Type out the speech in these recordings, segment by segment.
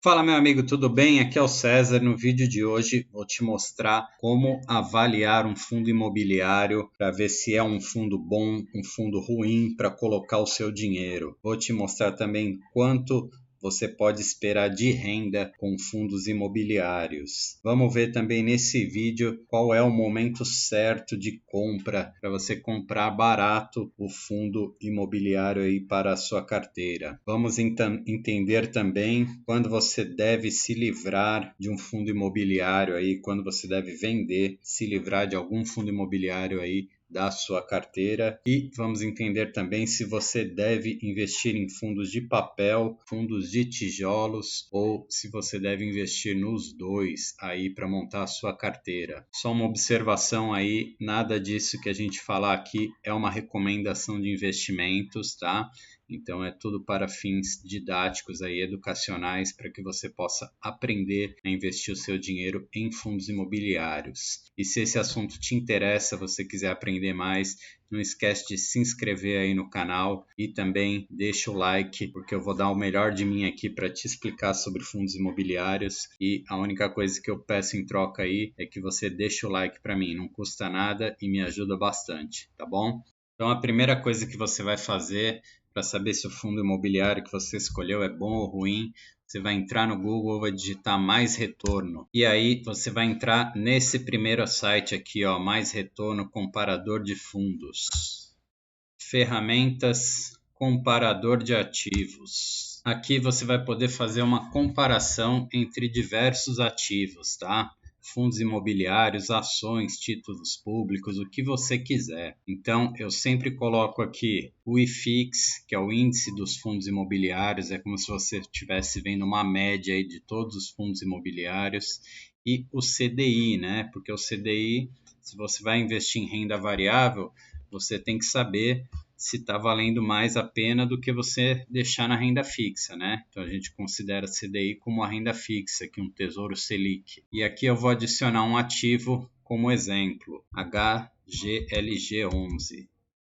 Fala, meu amigo, tudo bem? Aqui é o César. No vídeo de hoje vou te mostrar como avaliar um fundo imobiliário para ver se é um fundo bom, um fundo ruim para colocar o seu dinheiro. Vou te mostrar também quanto você pode esperar de renda com fundos imobiliários. Vamos ver também nesse vídeo qual é o momento certo de compra para você comprar barato o fundo imobiliário aí para a sua carteira. Vamos entender também quando você deve se livrar de um fundo imobiliário aí, quando você deve vender, se livrar de algum fundo imobiliário aí da sua carteira, e vamos entender também se você deve investir em fundos de papel, fundos de tijolos, ou se você deve investir nos dois aí para montar a sua carteira. Só uma observação aí, nada disso que a gente falar aqui é uma recomendação de investimentos, tá? Então é tudo para fins didáticos aí, educacionais, para que você possa aprender a investir o seu dinheiro em fundos imobiliários. E se esse assunto te interessa, você quiser aprender mais, não esquece de se inscrever aí no canal e também deixa o like, porque eu vou dar o melhor de mim aqui para te explicar sobre fundos imobiliários, e a única coisa que eu peço em troca aí é que você deixe o like para mim, não custa nada e me ajuda bastante, tá bom? Então a primeira coisa que você vai fazer para saber se o fundo imobiliário que você escolheu é bom ou ruim, você vai entrar no Google, vai digitar mais retorno. E aí você vai entrar nesse primeiro site aqui, ó, mais retorno, comparador de fundos. Ferramentas, comparador de ativos. Aqui você vai poder fazer uma comparação entre diversos ativos, tá? Fundos imobiliários, ações, títulos públicos, o que você quiser. Então, eu sempre coloco aqui o IFIX, que é o índice dos fundos imobiliários, é como se você estivesse vendo uma média aí de todos os fundos imobiliários, e o CDI, né? Porque o CDI, se você vai investir em renda variável, você tem que saber se está valendo mais a pena do que você deixar na renda fixa, né? Então a gente considera CDI como a renda fixa, que é um Tesouro Selic. E aqui eu vou adicionar um ativo como exemplo, HGLG11.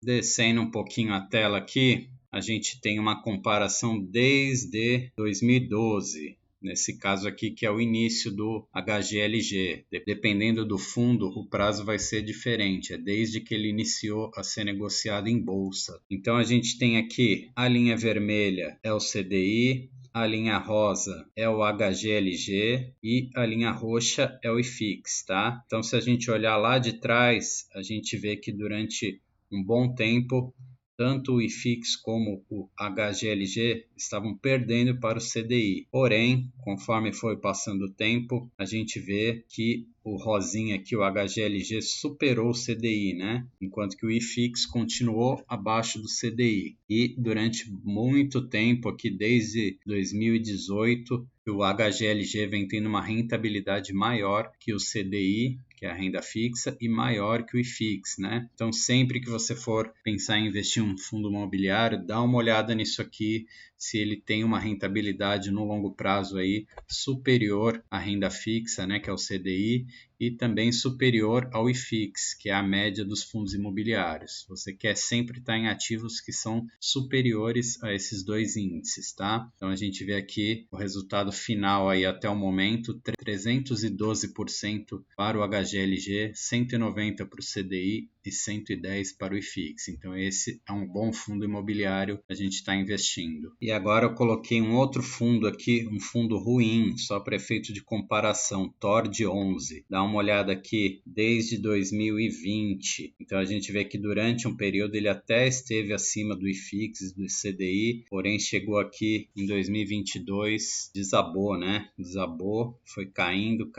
Descendo um pouquinho a tela aqui, a gente tem uma comparação desde 2012. Nesse caso aqui, que é o início do HGLG. Dependendo do fundo, o prazo vai ser diferente. É desde que ele iniciou a ser negociado em bolsa. Então, a gente tem aqui a linha vermelha é o CDI, a linha rosa é o HGLG e a linha roxa é o IFIX, tá? Então, se a gente olhar lá de trás, a gente vê que durante um bom tempo, tanto o IFIX como o HGLG estavam perdendo para o CDI. Porém, conforme foi passando o tempo, a gente vê que o rosinha aqui, o HGLG, superou o CDI, né? Enquanto que o IFIX continuou abaixo do CDI. E durante muito tempo, aqui desde 2018, o HGLG vem tendo uma rentabilidade maior que o CDI, que é a renda fixa, e maior que o IFIX, né? Então, sempre que você for pensar em investir em um fundo imobiliário, dá uma olhada nisso aqui, se ele tem uma rentabilidade no longo prazo aí superior à renda fixa, né, que é o CDI, e também superior ao IFIX, que é a média dos fundos imobiliários. Você quer sempre estar em ativos que são superiores a esses dois índices, tá? Então a gente vê aqui o resultado final aí até o momento, 312% para o HGLG, 190% para o CDI e 110 para o IFIX. Então esse é um bom fundo imobiliário a gente está investindo. E agora eu coloquei um outro fundo aqui, um fundo ruim, só para efeito de comparação, TORD11. Dá uma olhada aqui desde 2020. Então a gente vê que durante um período ele até esteve acima do IFIX, do CDI, porém chegou aqui em 2022, desabou, né? Desabou, foi caindo,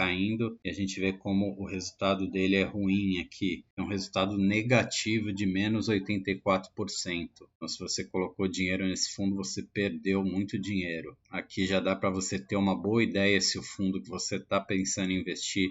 e a gente vê como o resultado dele é ruim aqui. É um resultado negativo de menos 84%. Então, se você colocou dinheiro nesse fundo, você perdeu muito dinheiro. Aqui já dá para você ter uma boa ideia se o fundo que você está pensando em investir,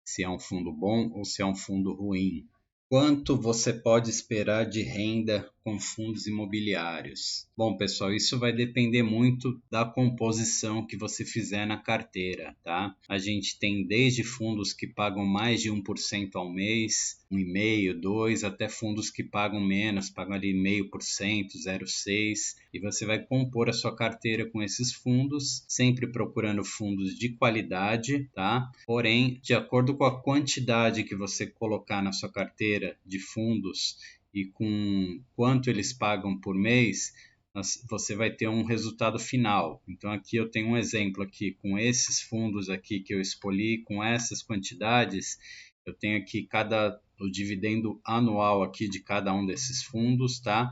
se é um fundo bom ou se é um fundo ruim. Quanto você pode esperar de renda com fundos imobiliários? Bom, pessoal, isso vai depender muito da composição que você fizer na carteira, tá? A gente tem desde fundos que pagam mais de 1% ao mês, 1,5%, 2%, até fundos que pagam menos, pagam ali 0,5%, 0,6%, e você vai compor a sua carteira com esses fundos, sempre procurando fundos de qualidade, tá? Porém, de acordo com a quantidade que você colocar na sua carteira de fundos e com quanto eles pagam por mês, você vai ter um resultado final. Então aqui eu tenho um exemplo aqui com esses fundos aqui que eu escolhi, com essas quantidades, eu tenho aqui o dividendo anual aqui de cada um desses fundos, tá?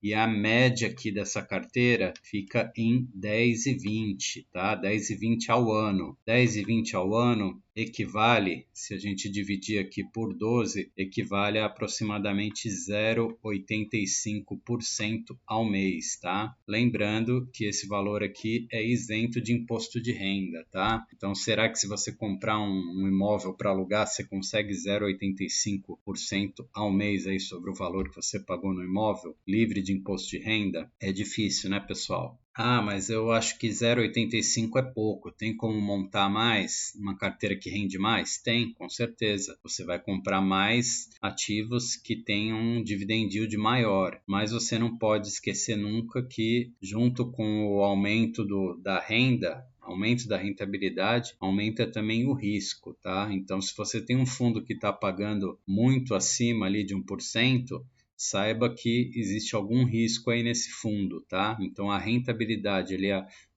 E a média aqui dessa carteira fica em 10,20, tá? 10,20 ao ano. 10,20 ao ano equivale, se a gente dividir aqui por 12, equivale a aproximadamente 0,85% ao mês, tá? Lembrando que esse valor aqui é isento de imposto de renda, tá? Então, será que se você comprar um imóvel para alugar, você consegue 0,85% ao mês aí sobre o valor que você pagou no imóvel, livre de imposto de renda? É difícil, né, pessoal? Ah, mas eu acho que 0,85 é pouco. Tem como montar mais? Uma carteira que rende mais? Tem, com certeza. Você vai comprar mais ativos que tenham um dividend yield maior. Mas você não pode esquecer nunca que, junto com o aumento da renda, aumento da rentabilidade, aumenta também o risco, tá? Então, se você tem um fundo que está pagando muito acima ali de 1%, saiba que existe algum risco aí nesse fundo, tá? Então a rentabilidade ali,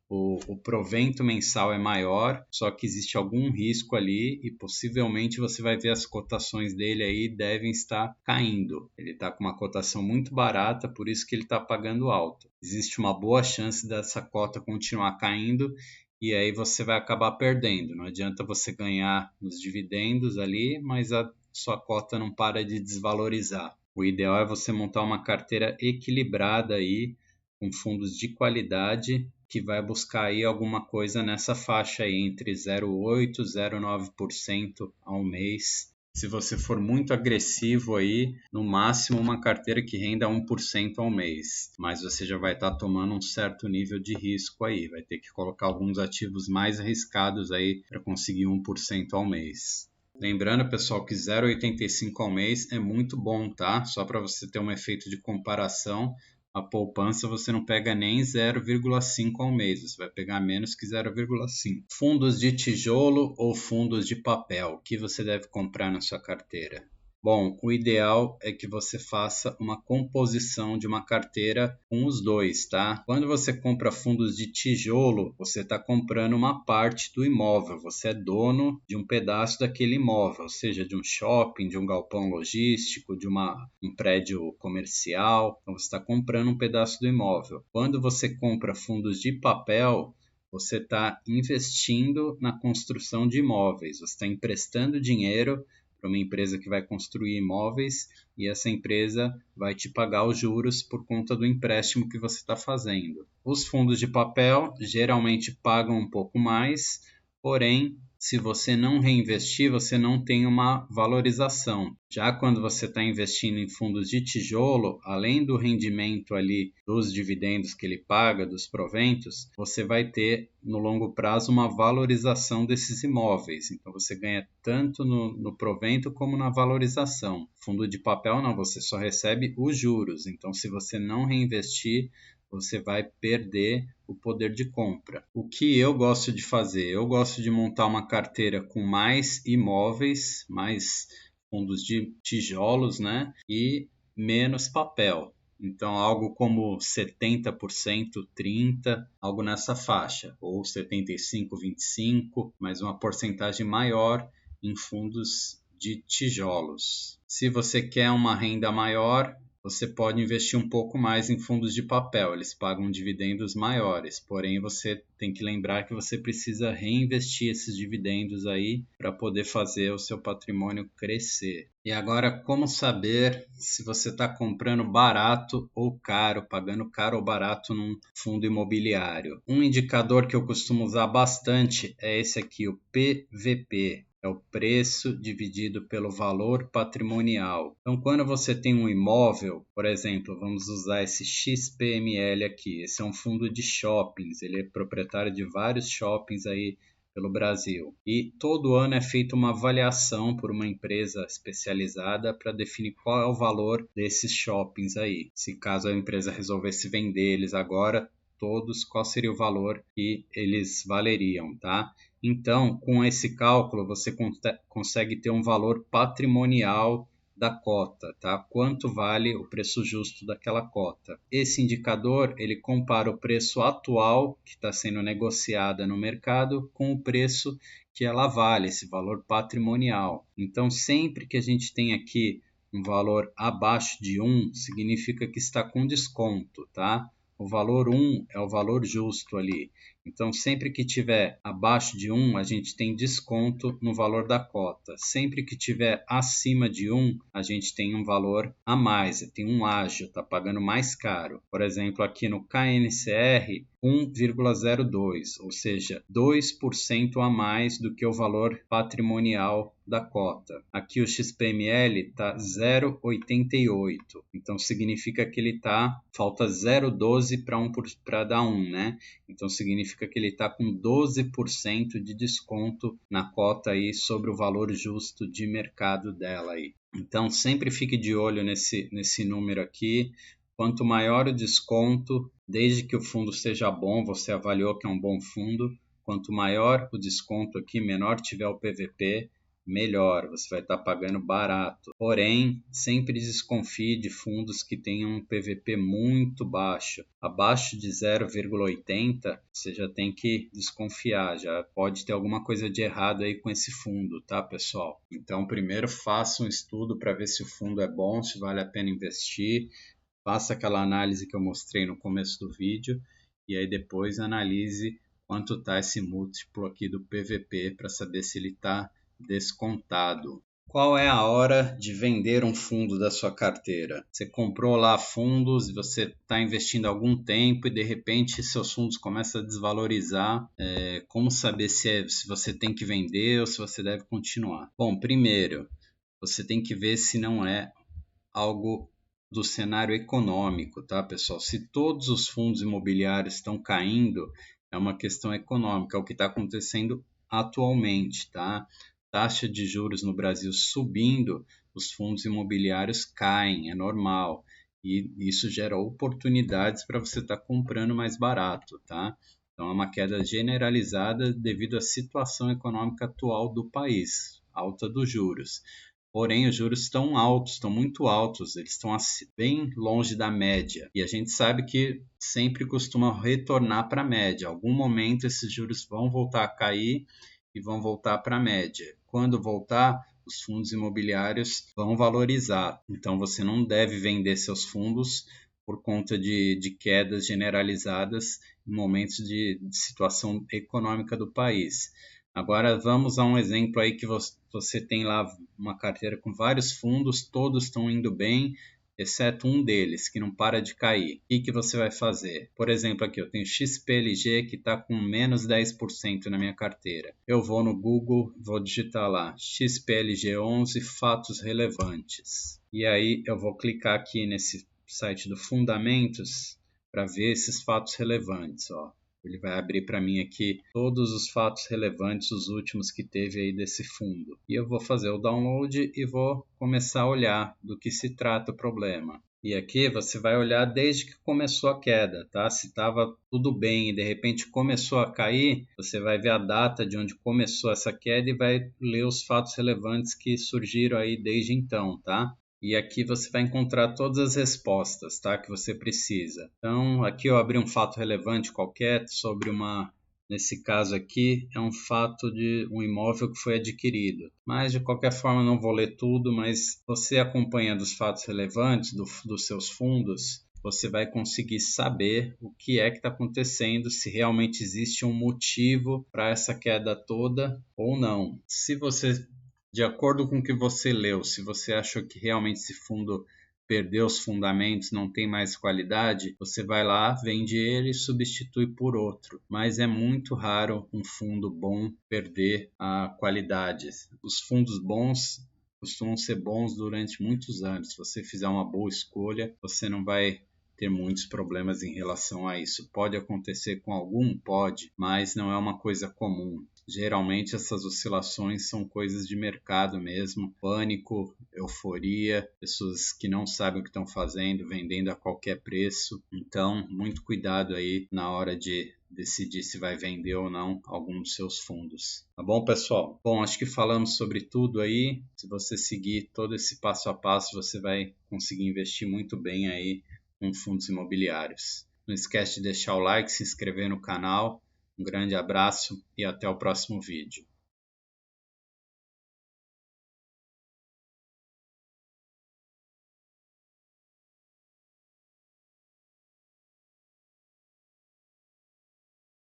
o provento mensal é maior, só que existe algum risco ali e possivelmente você vai ver as cotações dele aí devem estar caindo. Ele está com uma cotação muito barata, por isso que ele está pagando alto. Existe uma boa chance dessa cota continuar caindo e aí você vai acabar perdendo. Não adianta você ganhar nos dividendos ali, mas a sua cota não para de desvalorizar. O ideal é você montar uma carteira equilibrada aí, com fundos de qualidade, que vai buscar aí alguma coisa nessa faixa aí, entre 0,8% e 0,9% ao mês. Se você for muito agressivo aí, no máximo uma carteira que renda 1% ao mês. Mas você já vai estar tomando um certo nível de risco aí. Vai ter que colocar alguns ativos mais arriscados aí para conseguir 1% ao mês. Lembrando, pessoal, que 0,85 ao mês é muito bom, tá? Só para você ter um efeito de comparação, a poupança você não pega nem 0,5 ao mês, você vai pegar menos que 0,5. Fundos de tijolo ou fundos de papel, o que você deve comprar na sua carteira? Bom, o ideal é que você faça uma composição de uma carteira com os dois, tá? Quando você compra fundos de tijolo, você está comprando uma parte do imóvel, você é dono de um pedaço daquele imóvel, seja de um shopping, de um galpão logístico, de um prédio comercial, então você está comprando um pedaço do imóvel. Quando você compra fundos de papel, você está investindo na construção de imóveis, você está emprestando dinheiro para uma empresa que vai construir imóveis e essa empresa vai te pagar os juros por conta do empréstimo que você está fazendo. Os fundos de papel geralmente pagam um pouco mais, porém, se você não reinvestir, você não tem uma valorização. Já quando você está investindo em fundos de tijolo, além do rendimento ali dos dividendos que ele paga, dos proventos, você vai ter no longo prazo uma valorização desses imóveis. Então você ganha tanto no provento como na valorização. Fundo de papel não, você só recebe os juros. Então se você não reinvestir, você vai perder o poder de compra. O que eu gosto de fazer? Eu gosto de montar uma carteira com mais imóveis, mais fundos de tijolos, né? E menos papel. Então, algo como 70%, 30%, algo nessa faixa. Ou 75%, 25%, mas uma porcentagem maior em fundos de tijolos. Se você quer uma renda maior, você pode investir um pouco mais em fundos de papel, eles pagam dividendos maiores, porém você tem que lembrar que você precisa reinvestir esses dividendos aí para poder fazer o seu patrimônio crescer. E agora, como saber se você está comprando barato ou caro, pagando caro ou barato num fundo imobiliário? Um indicador que eu costumo usar bastante é esse aqui, o PVP. É é o preço dividido pelo valor patrimonial. Então, quando você tem um imóvel, por exemplo, vamos usar esse XPML aqui, esse é um fundo de shoppings, ele é proprietário de vários shoppings aí pelo Brasil. E todo ano é feita uma avaliação por uma empresa especializada para definir qual é o valor desses shoppings aí. Se caso a empresa resolvesse vender eles agora, todos, qual seria o valor que eles valeriam, tá? Então, com esse cálculo, você consegue ter um valor patrimonial da cota, tá? Quanto vale o preço justo daquela cota? Esse indicador, ele compara o preço atual que está sendo negociada no mercado com o preço que ela vale, esse valor patrimonial. Então, sempre que a gente tem aqui um valor abaixo de 1, significa que está com desconto, tá? O valor 1 é o valor justo ali. Então, sempre que tiver abaixo de 1, a gente tem desconto no valor da cota. Sempre que tiver acima de 1, a gente tem um valor a mais, tem um ágio, está pagando mais caro. Por exemplo, aqui no KNCR, 1,02, ou seja, 2% a mais do que o valor patrimonial da cota. Aqui o XPML está 0,88, então significa que ele falta 0,12 para dar 1, né? Então significa que ele está com 12% de desconto na cota aí sobre o valor justo de mercado dela aí. Então sempre fique de olho nesse número aqui. Quanto maior o desconto, desde que o fundo seja bom, você avaliou que é um bom fundo, quanto maior o desconto aqui, menor tiver o PVP, melhor, você vai estar pagando barato. Porém, sempre desconfie de fundos que tenham um PVP muito baixo. Abaixo de 0,80, você já tem que desconfiar, já pode ter alguma coisa de errado aí com esse fundo, tá, pessoal? Então, primeiro faça um estudo para ver se o fundo é bom, se vale a pena investir. Faça aquela análise que eu mostrei no começo do vídeo e aí depois analise quanto está esse múltiplo aqui do PVP para saber se ele está descontado. Qual é a hora de vender um fundo da sua carteira? Você comprou lá fundos e você está investindo há algum tempo e de repente seus fundos começam a desvalorizar. Como saber se você tem que vender ou se você deve continuar? Bom, primeiro, você tem que ver se não é algo do cenário econômico, tá, pessoal? Se todos os fundos imobiliários estão caindo, é uma questão econômica, é o que está acontecendo atualmente, tá? Taxa de juros no Brasil subindo, os fundos imobiliários caem, é normal. E isso gera oportunidades para você estar comprando mais barato, tá? Então é uma queda generalizada devido à situação econômica atual do país, alta dos juros. Porém, os juros estão altos, estão muito altos, eles estão bem longe da média. E a gente sabe que sempre costuma retornar para a média. Em algum momento esses juros vão voltar a cair e vão voltar para a média. Quando voltar, os fundos imobiliários vão valorizar. Então você não deve vender seus fundos por conta de quedas generalizadas em momentos de situação econômica do país. Agora vamos a um exemplo aí que você tem lá uma carteira com vários fundos, todos estão indo bem, exceto um deles, que não para de cair. O que você vai fazer? Por exemplo, aqui eu tenho XPLG que está com menos 10% na minha carteira. Eu vou no Google, vou digitar lá XPLG11 fatos relevantes. E aí eu vou clicar aqui nesse site do Fundamentos para ver esses fatos relevantes, ó. Ele vai abrir para mim aqui todos os fatos relevantes, os últimos que teve aí desse fundo. E eu vou fazer o download e vou começar a olhar do que se trata o problema. E aqui você vai olhar desde que começou a queda, tá? Se estava tudo bem e de repente começou a cair, você vai ver a data de onde começou essa queda e vai ler os fatos relevantes que surgiram aí desde então, tá? E aqui você vai encontrar todas as respostas, tá, que você precisa. Então, aqui eu abri um fato relevante qualquer sobre nesse caso aqui, é um fato de um imóvel que foi adquirido. Mas, de qualquer forma, não vou ler tudo, mas você acompanhando os fatos relevantes dos seus fundos, você vai conseguir saber o que é que está acontecendo, se realmente existe um motivo para essa queda toda ou não. Se você, de acordo com o que você leu, se você achou que realmente esse fundo perdeu os fundamentos, não tem mais qualidade, você vai lá, vende ele e substitui por outro. Mas é muito raro um fundo bom perder a qualidade. Os fundos bons costumam ser bons durante muitos anos. Se você fizer uma boa escolha, você não vai ter muitos problemas em relação a isso. Pode acontecer com algum? Pode, mas não é uma coisa comum. Geralmente essas oscilações são coisas de mercado mesmo, pânico, euforia, pessoas que não sabem o que estão fazendo, vendendo a qualquer preço. Então, muito cuidado aí na hora de decidir se vai vender ou não algum dos seus fundos. Tá bom, pessoal? Bom, acho que falamos sobre tudo aí. Se você seguir todo esse passo a passo, você vai conseguir investir muito bem aí com fundos imobiliários. Não esquece de deixar o like, se inscrever no canal. Um grande abraço e até o próximo vídeo.